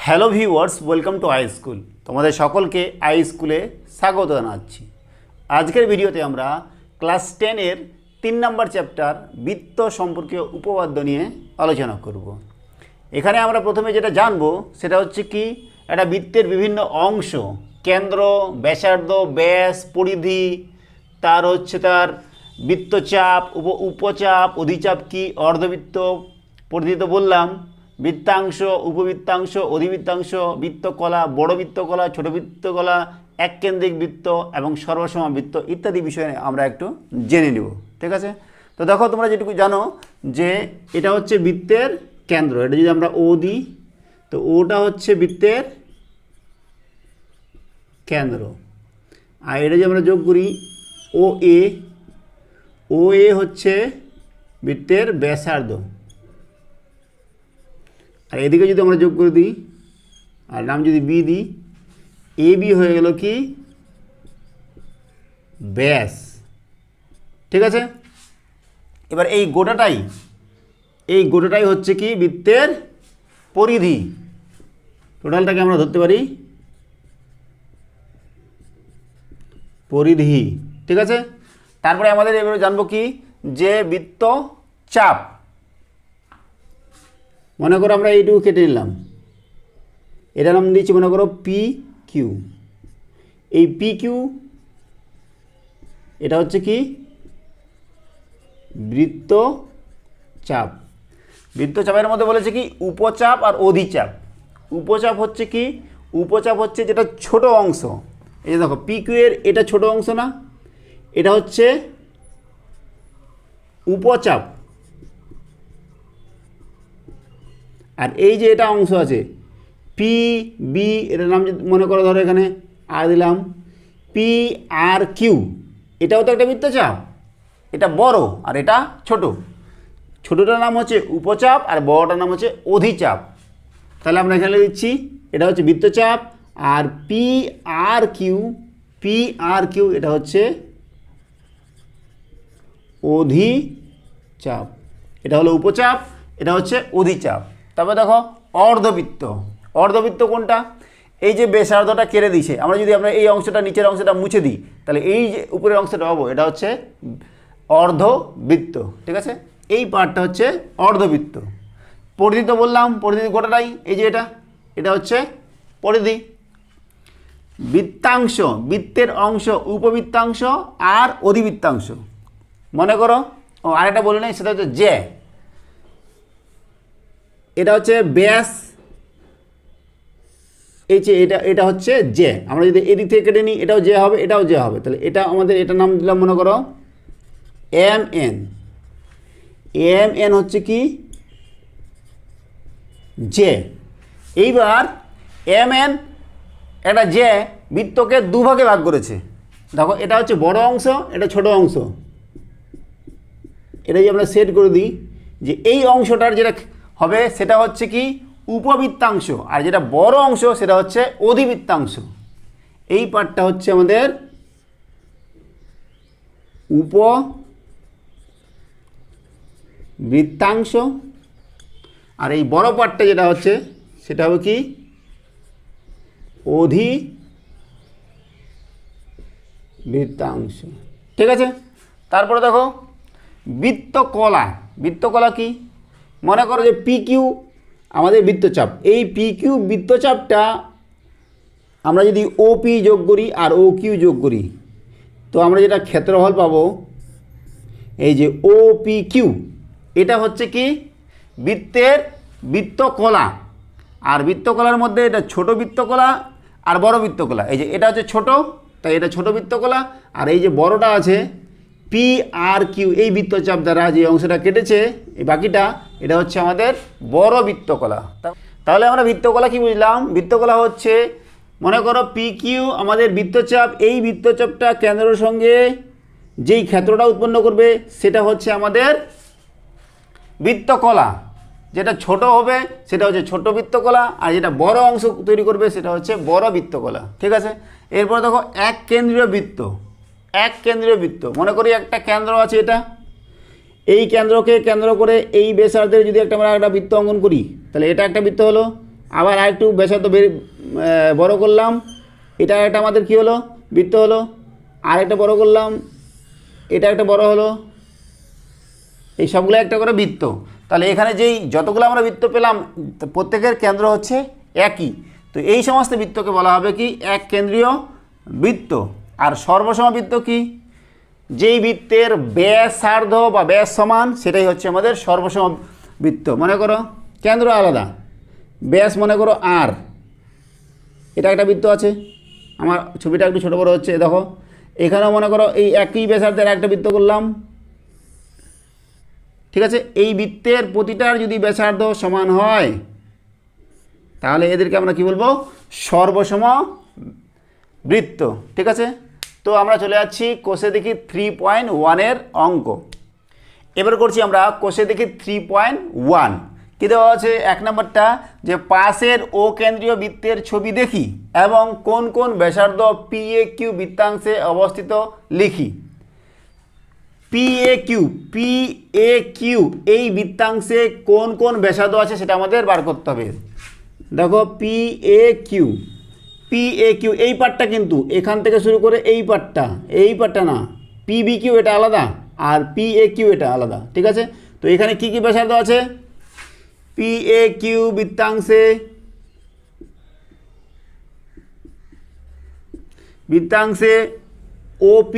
Hello viewers, welcome to I school. তোমাদের সকলকে I স্কুলে স্বাগত জানাচ্ছি। আজকের ভিডিওতে আমরা ক্লাস 10-এর 3 নম্বর চ্যাপ্টার বৃত্ত সম্পর্কীয় উপপাদ্য নিয়ে আলোচনা করব। এখানে আমরা প্রথমে যেটা জানবো সেটা হচ্ছে কি, একটা বৃত্তের বিভিন্ন অংশ, কেন্দ্র, ব্যাসার্ধ, ব্যাস, পরিধি, তার বৃত্তচাপ, উপচাপ, অধিচাপ কি, অর্ধবৃত্ত, পরিধি তো বললাম, বৃত্তাংশ, উপবৃত্তাংশ, অধিবৃত্তাংশ, বৃত্তকলা, বড় বৃত্তকলা, ছোট বৃত্তকলা, এককেন্দ্রিক বৃত্ত এবং সর্বসম বৃত্ত ইত্যাদি বিষয়ে আমরা একটু জেনে নেব। ঠিক আছে, তো দেখো তোমরা যেটুকু জানো যে এটা হচ্ছে বৃত্তের কেন্দ্র। এটা যদি আমরা ও দিই তো ওটা হচ্ছে বৃত্তের কেন্দ্র, আর এটা যদি আমরা যোগ করি ও এ হচ্ছে বৃত্তের ব্যাসার্ধ, আর এদিকে যদি আমরা যোগ করে দিই আর নাম যদি বি দিই, এ বি হয়ে গেল কি ব্যাস। ঠিক আছে, এবার এই গোটাটাই হচ্ছে কি বৃত্তের পরিধি। টোটালটাকে আমরা ধরতে পারি পরিধি। ঠিক আছে, তারপরে আমাদের এবারে জানবো কি, যে বৃত্ত চাপ। মনে করো আমরা এইটুকু কেটে নিলাম, এটার নাম দিচ্ছি মনে করো পি কিউ। এই পি কিউ এটা হচ্ছে কি বৃত্তচাপ। বৃত্তচাপের মধ্যে বলেছে কি উপচাপ আর অধিচাপ। উপচাপ হচ্ছে কি, উপচাপ হচ্ছে যেটা ছোট অংশ। এই যে দেখো পি কিউ এর এটা ছোট অংশ না, এটা হচ্ছে উপচাপ। আর এই যে এটা অংশ আছে পি বি, এটার নাম মনে করো ধরো এখানে আর দিলাম পি আর কিউ, এটাও তো একটা বৃত্তচাপ। এটা বড় আর এটা ছোট। ছোটটার নাম হচ্ছে উপচাপ আর বড়টার নাম হচ্ছে অধিচাপ। তাহলে আমরা এখানে দিচ্ছি এটা হচ্ছে বৃত্তচাপ, আর পি আর কিউ এটা হচ্ছে অধিচাপ। এটা হলো উপচাপ, এটা হচ্ছে অধিচাপ। তারপরে দেখো অর্ধবৃত্ত কোনটা, এই যে ব্যাসার্ধটা কেটে দিয়েছে, আমরা এই অংশটা নিচের অংশটা মুছে দিই তাহলে এই যে উপরের অংশটা পাবো, এটা হচ্ছে অর্ধবৃত্ত। ঠিক আছে, এই পার্টটা হচ্ছে অর্ধবৃত্ত। পরিধি তো বললাম, পরিধি গোটাটাই, এই যে এটা হচ্ছে পরিধি। বৃত্তাংশ, বৃত্তের অংশ, উপবৃত্তাংশ আর অধিবৃত্তাংশ। মনে করো আরেকটা বলে নেই, সেটা হচ্ছে জ্যা। এটা হচ্ছে ব্যাস, এই যে এটা হচ্ছে জ্যা। আমরা যদি এদিক থেকে কেটে নিই এটাও জ্যা হবে, এটাও জ্যা হবে। তাহলে এটা আমাদের এটার নাম দিলাম মনে করো এম এন হচ্ছে কি জ্যা। এইবার এম এন একটা জ্যা বৃত্তকে দুভাগে ভাগ করেছে। দেখো এটা হচ্ছে বড় অংশ, এটা ছোট অংশ। এটা যদি আমরা সেট করে দিই যে এই অংশটার যেটা হবে সেটা হচ্ছে কি উপবৃত্তাংশ, আর যেটা বড় অংশ সেটা হচ্ছে অধিবৃত্তাংশ। এই পার্টটা হচ্ছে আমাদের উপবৃত্তাংশ, আর এই বড় পার্টটা যেটা হচ্ছে সেটা হবে কি অধিবৃত্তাংশ। ঠিক আছে, তারপরে দেখো বৃত্তকলা কি, মনে করো যে পি কিউ আমাদের বৃত্তচাপ। এই পি কিউ বৃত্তচাপটা আমরা যদি ও পি যোগ করি আর ও কিউ যোগ করি তো আমরা যেটা ক্ষেত্রফল পাবো, এই যে ও পি কিউ, এটা হচ্ছে কি বৃত্তকলা। আর বৃত্তকলার মধ্যে এটা ছোট বৃত্তকলা আর বড় বৃত্তকলা। এই যে এটা হচ্ছে ছোট, তাই এটা ছোট বৃত্তকলা, আর এই যে বড়টা আছে পি আর কিউ, এই বৃত্তচাপ দ্বারা যে অংশটা কেটেছে এই বাকিটা, এটা হচ্ছে আমাদের বড় বৃত্তকলা। তাহলে আমরা বৃত্তকলা কি বুঝলাম, বৃত্তকলা হচ্ছে মনে করো পি কিউ আমাদের বৃত্তচাপ, এই বৃত্তচাপটা কেন্দ্রের সঙ্গে যেই ক্ষেত্রটা উৎপন্ন করবে সেটা হচ্ছে আমাদের বৃত্তকলা। যেটা ছোট হবে সেটা হচ্ছে ছোট বৃত্তকলা, আর যেটা বড় অংশ তৈরি করবে সেটা হচ্ছে বড় বৃত্তকলা। ঠিক আছে, এরপর দেখো এক কেন্দ্রীয় বৃত্ত। মনে করি একটা কেন্দ্র আছে, এটা এই কেন্দ্রকে কেন্দ্র করে এই ব্যাসার্ধের যদি আমরা একটা বৃত্ত অঙ্কন করি তাহলে এটা একটা বৃত্ত হলো, আবার আরেকটু ব্যাসার্ধ বড় করলাম, এটা একটা আমাদের কী হলো, বৃত্ত হলো। আরেকটা বড় করলাম, এটা একটা বড় হলো। এই সবগুলো একটা করে বৃত্ত। তাহলে এখানে যেই যতগুলো আমরা বৃত্ত পেলাম প্রত্যেকের কেন্দ্র হচ্ছে একই। তো এই সমস্ত বৃত্তকে বলা হবে কি, এক কেন্দ্রীয় বৃত্ত। আর সর্বসম বৃত্ত কি, যেই বৃত্তের ব্যাসার্ধ বা ব্যাস সমান সেটাই হচ্ছে আমাদের সর্বসম বৃত্ত। মনে করো কেন্দ্র আলাদা, ব্যাস মনে করো আর, এটা একটা বৃত্ত আছে। আমার ছবিটা একটু ছোটো বড়ো হচ্ছে, দেখো এখানেও মনে করো এই একই ব্যাসার্ধের একটা বৃত্ত করলাম, ঠিক আছে। এই বৃত্তের প্রতিটার যদি ব্যাসার্ধ সমান হয় তাহলে এদেরকে আমরা কি বলবো, সর্বসম বৃত্ত, ঠিক আছে। তো আমরা চলে যাচ্ছি কোষে দেখি 3.1 অঙ্ক। এবার করছি আমরা কোষে দেখি 3.1। কী দেওয়া আছে, 1 নম্বরটা, যে পাশের ও কেন্দ্রীয় বৃত্তের ছবি দেখি এবং কোন কোন ব্যাসার্ধ PAQ বৃত্তাংশে অবস্থিত লিখি। PAQ এই বৃত্তাংশে কোন কোন ব্যাসার্ধ আছে সেটা আমাদের বার করতে হবে। দেখো PAQ এই পার্টটা কিন্তু এখান থেকে শুরু করে এই পার্টটা না, PBQ এটা আলাদা আর PAQ এটা আলাদা, ঠিক আছে। তো এখানে কি কি ব্যাসার্ধ আছে, PAQ বৃত্তাংশে OP,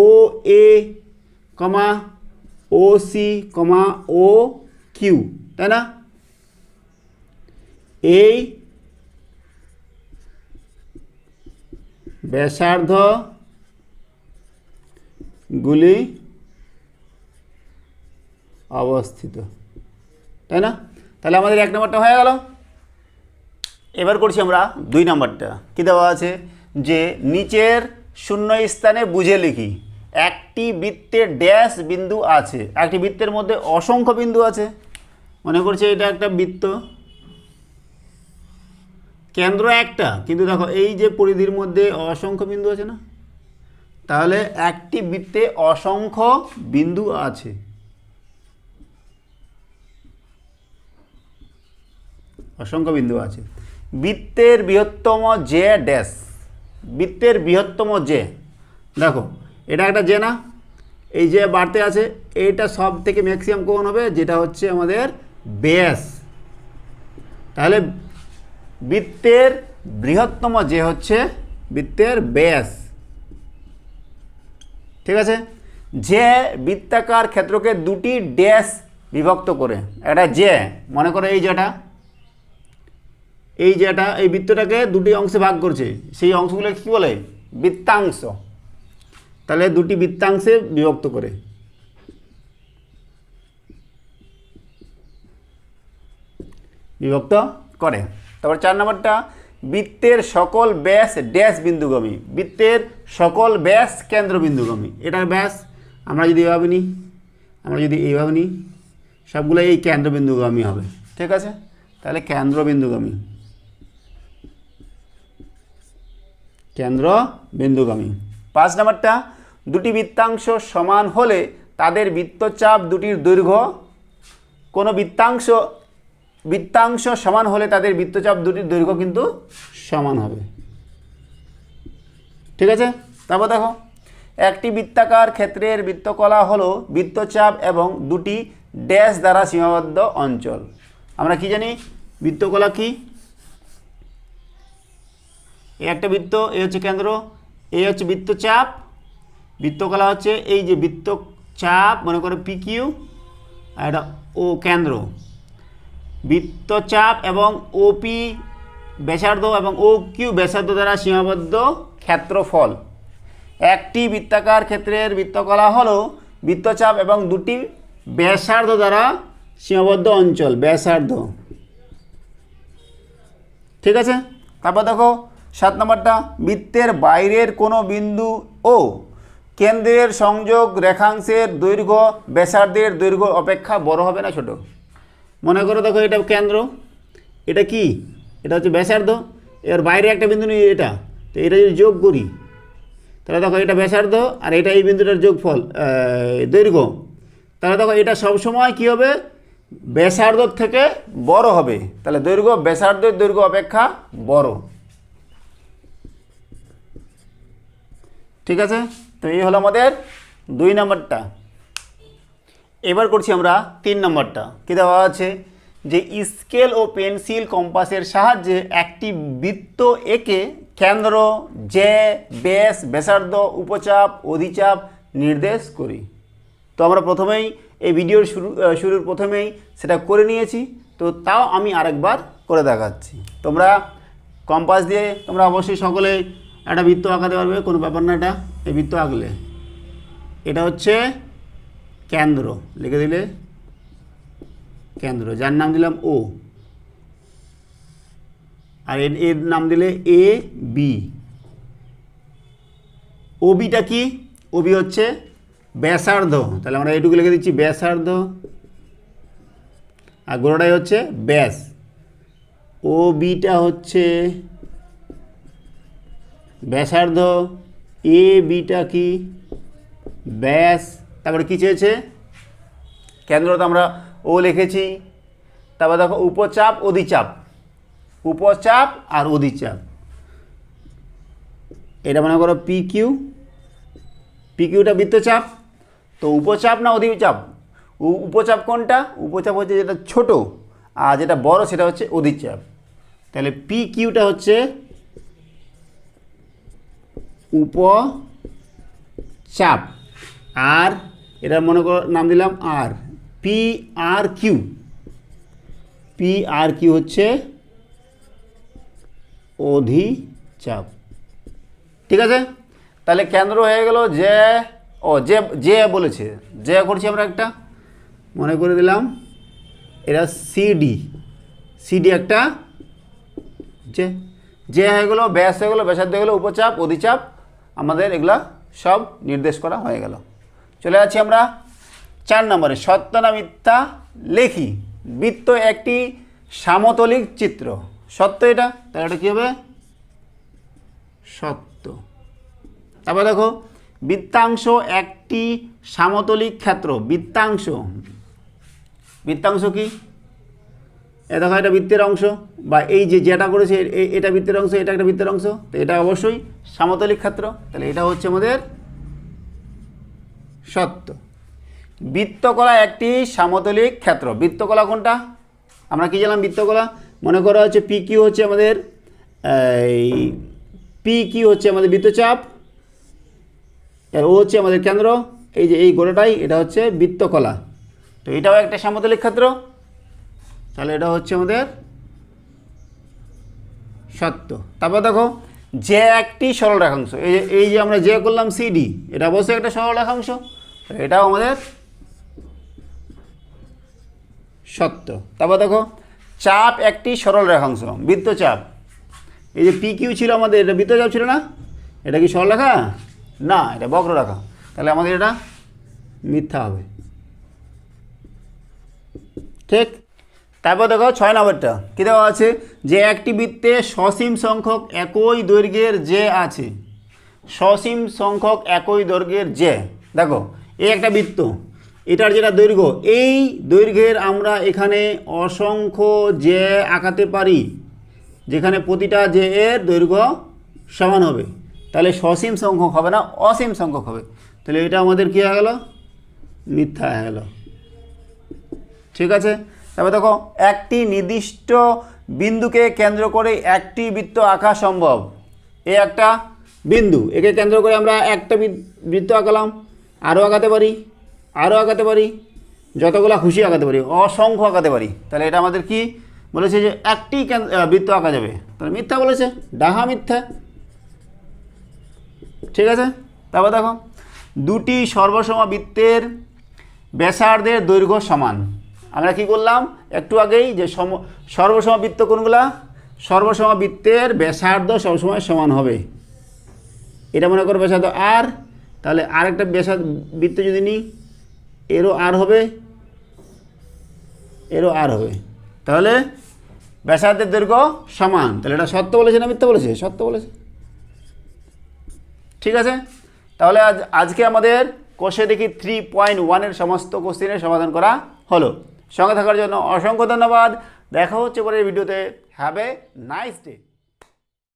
OA, OC, OQ, তাই না? এই ব্যাসার্ধগুলি অবস্থিত, তাই না? তাহলে আমাদের 1 নম্বরটা হয়ে গেল। এবার করছি আমরা 2 নম্বরটা। কী দেওয়া আছে, যে নিচের শূন্য স্থানে বুঝে লিখি। একটি বৃত্তের ড্যাশ বিন্দু আছে। একটি বৃত্তের মধ্যে অসংখ্য বিন্দু আছে। মনে করছি এটা একটা বৃত্ত, কেন্দ্র একটা, কিন্তু দেখো এই যে পরিধির মধ্যে অসংখ্য বিন্দু আছে না, তাহলে একটি বৃত্তে অসংখ্য বিন্দু আছে। বৃত্তের বৃহত্তম যে ড্যাশ, বৃত্তের বৃহত্তম যে, দেখো এটা একটা যে না, এই যে বাড়তে আছে, এইটা সব থেকে ম্যাক্সিমাম কোণ হবে, যেটা হচ্ছে আমাদের ব্যাস। তাহলে বৃত্তের বৃহত্তম যে হচ্ছে বৃত্তের ব্যাস, ঠিক আছে। যে বৃত্তাকার ক্ষেত্রকে দুটি ড্যাশ বিভক্ত করে, একটা যে, মনে করো এই যেটা এই বৃত্তটাকে দুটি অংশে ভাগ করছে, সেই অংশগুলোকে কী বলে, বৃত্তাংশ। তাহলে দুটি বৃত্তাংশে বিভক্ত করে। তারপর 4 নম্বরটা, বৃত্তের সকল ব্যাস ড্যাশ বিন্দুগামী। বৃত্তের সকল ব্যাস কেন্দ্রবিন্দুগামী। এটার ব্যাস আমরা যদি এইভাবে নিই, সবগুলো এই কেন্দ্রবিন্দুগামী হবে, ঠিক আছে। তাহলে কেন্দ্রবিন্দুগামী। 5 নম্বরটা, দুটি বৃত্তাংশ সমান হলে তাদের বৃত্তচাপ দুটির দৈর্ঘ্য, কোনো বৃত্তাংশ সমান হলে তাদের বৃত্তচাপ দুটির দৈর্ঘ্য কিন্তু সমান হবে, ঠিক আছে। তারপর দেখো, একটি বৃত্তাকার ক্ষেত্রের বৃত্তকলা হলো বৃত্তচাপ এবং দুটি ড্যাশ দ্বারা সীমাবদ্ধ অঞ্চল। আমরা কি জানি বৃত্তকলা কি, এই একটা বৃত্ত, এই হচ্ছে কেন্দ্র, এই হচ্ছে বৃত্তচাপ, বৃত্তকলা হচ্ছে এই যে বৃত্তচাপ, মনে করো PQ, আর এটা ও কেন্দ্র। বৃত্তচাপ এবং OP ব্যাসার্ধ এবং OQ ব্যাসার্ধ দ্বারা সীমাবদ্ধ ক্ষেত্রফল। একটি বৃত্তাকার ক্ষেত্রের বৃত্তকলা হলো বৃত্তচাপ এবং দুটি ব্যাসার্ধ দ্বারা সীমাবদ্ধ অঞ্চল, ব্যাসার্ধ, ঠিক আছে। তারপর দেখো 7 নম্বরটা, বৃত্তের বাইরের কোনো বিন্দু ও কেন্দ্রের সংযোগ রেখাংশের দৈর্ঘ্য ব্যাসার্ধের দৈর্ঘ্য অপেক্ষা বড় হবে না ছোট। মনে করো দেখো এটা কেন্দ্র, এটা কি, এটা হচ্ছে ব্যাসার্ধ, এর বাইরে একটা বিন্দু নিয়ে এটা, তো এটা যদি যোগ করি তাহলে দেখো এটা ব্যাসার্ধ আর এটা এই বিন্দুটার যোগফল দৈর্ঘ্য, তাহলে দেখো এটা সবসময় কী হবে, ব্যাসার্ধ থেকে বড় হবে, তাহলে দৈর্ঘ্য ব্যাসার্ধের দৈর্ঘ্য অপেক্ষা বড়। ঠিক আছে, তো এই হলো আমাদের 2 নম্বরটা। এবার করছি আমরা 3 নম্বরটা। কী দেওয়া আছে যে স্কেল ও পেন্সিল কম্পাসের সাহায্যে একটি বৃত্ত এঁকে কেন্দ্র, যে, ব্যাস, ব্যাসার্ধ, উপচাপ, অধিচাপ নির্দেশ করি। তো আমরা প্রথমেই এই ভিডিওর শুরুর প্রথমেই সেটা করে নিয়েছি, তো তাও আমি আরেকবার করে দেখাচ্ছি। তোমরা কম্পাস দিয়ে তোমরা অবশ্যই সকলে একটা বৃত্ত আঁকাতে পারবে, কোনো ব্যাপার না। এটা এই বৃত্ত আঁকলে এটা হচ্ছে কেন্দ্র, লিখে দিলে কেন্দ্র, যার নাম দিলাম ও, আর এর নাম দিলে এ বি। ও বিটা কি? ও বি হচ্ছে ব্যাসার্ধ, তাহলে আমরা এইটুকু লিখে দিচ্ছি ব্যাসার্ধ, আর গোড়াটাই হচ্ছে ব্যাস। ও বিটা হচ্ছে ব্যাসার্ধ, এ বিটা কি? ব্যাস। তারপরে কী চেয়েছে? কেন্দ্র তো আমরা ও লিখেছি। তারপর দেখো উপচাপ, অধিচাপ, উপচাপ আর অধিচাপ, এটা মনে করো পি কিউ। পি কিউটা বৃত্তচাপ, তো উপচাপ না অধিচাপ? উপচাপ কোনটা? উপচাপ হচ্ছে যেটা ছোট, আর যেটা বড় সেটা হচ্ছে অধিচাপ। তাহলে পি কিউটা হচ্ছে উপচাপ, আর এটা মনে করো নাম দিলাম আর, P R Q. P R Q হচ্ছে অধিচাপ। ঠিক আছে, তাহলে কেন্দ্র হয়ে গেল যে, ও যে যে বলেছে, যে করছি আমরা একটা মনে করে দিলাম, এটা সিডি, সিডি একটা যে, যে হয়ে গেলো, ব্যাস হয়ে গেলো, ব্যাসার্ধ হয়ে গেলো, উপচাপ, অধিচাপ, আমাদের এগুলা সব নির্দেশ করা হয়ে গেল। চলে যাচ্ছি আমরা 4 নম্বরে, সত্য না মিথ্যা লেখি। বৃত্ত একটি সমতলিক চিত্র। সত্য এটা, তাহলে এটা কী হবে? সত্য। তারপর দেখো বৃত্তাংশ একটি সমতলিক ক্ষেত্র। বৃত্তাংশ, বৃত্তাংশ কি? এ দেখো এটা বৃত্তের অংশ, বা এই যে যেটা করেছে এটা বৃত্তের অংশ, এটা একটা বৃত্তের অংশ, তো এটা অবশ্যই সমতলিক ক্ষেত্র, তাহলে এটা হচ্ছে আমাদের সত্য। বৃত্তকলা একটি সমতলিক ক্ষেত্র। বৃত্তকলা কোনটা? আমরা কি জানলাম? বৃত্তকলা মনে করা হচ্ছে পি কিউ হচ্ছে আমাদের, এই পি কিউ হচ্ছে আমাদের বৃত্তচাপ, আর ও হচ্ছে আমাদের কেন্দ্র, এই যে এই গোড়াটাই এটা হচ্ছে বৃত্তকলা, তো এটাও একটা সমতলিক ক্ষেত্র, তাহলে এটা হচ্ছে আমাদের সত্য। তারপর দেখো যে একটি সরল রেখাংশ, এই যে আমরা যে করলাম সিডি, এটা অবশ্যই একটা সরল রেখাংশ, এটাও আমাদের সত্য। তারপর দেখো চাপ একটি সরল রেখাংশ। বৃত্তচাপ, এই যে পি কিউ ছিল আমাদের, এটা বৃত্তচাপ ছিল না? এটা কি সরলরেখা? না, এটা বক্ররেখা, তাহলে আমাদের এটা মিথ্যা হবে। ঠিক। তারপর দেখো 6 নম্বরটা কী দেওয়া আছে? যে একটি বৃত্তে সসীম সংখ্যক একই দৈর্ঘ্যের যে আছে। সসীম সংখ্যক একই দৈর্ঘ্যের যে, দেখো এই একটা বৃত্ত, এটার যেটা দৈর্ঘ্য, এই দৈর্ঘ্যের আমরা এখানে অসংখ্য যে আঁকাতে পারি, যেখানে প্রতিটা যে এর দৈর্ঘ্য সমান হবে, তাহলে সসীম সংখ্যক হবে না, অসীম সংখ্যক হবে, তাহলে এটা আমাদের কী হয়ে গেল? মিথ্যা হয়ে গেল। ঠিক আছে, তারপর দেখো একটি নির্দিষ্ট বিন্দুকে কেন্দ্র করে একটি বৃত্ত আঁকা সম্ভব। এ একটা বিন্দু, একে কেন্দ্র করে আমরা একটা বৃত্ত আঁকালাম, আরও আঁকাতে পারি, আরও আঁকাতে পারি, যতগুলো খুশি আঁকাতে পারি, অসংখ্য আঁকাতে পারি, তাহলে এটা আমাদের কি বলেছে? যে একটি বৃত্ত আঁকা যাবে, তাহলে মিথ্যা বলেছে, ডাহা মিথ্যা। ঠিক আছে, তারপর দেখো দুটি সর্বসম বৃত্তের ব্যাসার্ধের দৈর্ঘ্য সমান। আমরা কি করলাম একটু আগেই? যে সর্বসম বৃত্ত কোনগুলা? সর্বসম বৃত্তের ব্যাসার্ধ সবসময় সমান হবে। এটা মনে করো ব্যাসার্ধ আর, তাহলে আরেকটা বৃত্ত যদি নিই, এরও আর হবে, এরও আর হবে, তাহলে ব্যাসার্ধের দৈর্ঘ্য সমান, তাহলে এটা সত্য বলেছে না মিথ্যা বলেছে? সত্য বলেছে। ঠিক আছে, তাহলে আজকে আমাদের কোষে দেখি 3.1 এর সমস্ত কোশ্চেনের সমাধান করা হলো। সঙ্গে থাকার জন্য অসংখ্য ধন্যবাদ। দেখা হচ্ছে পরের ভিডিওতে। Have a nice day.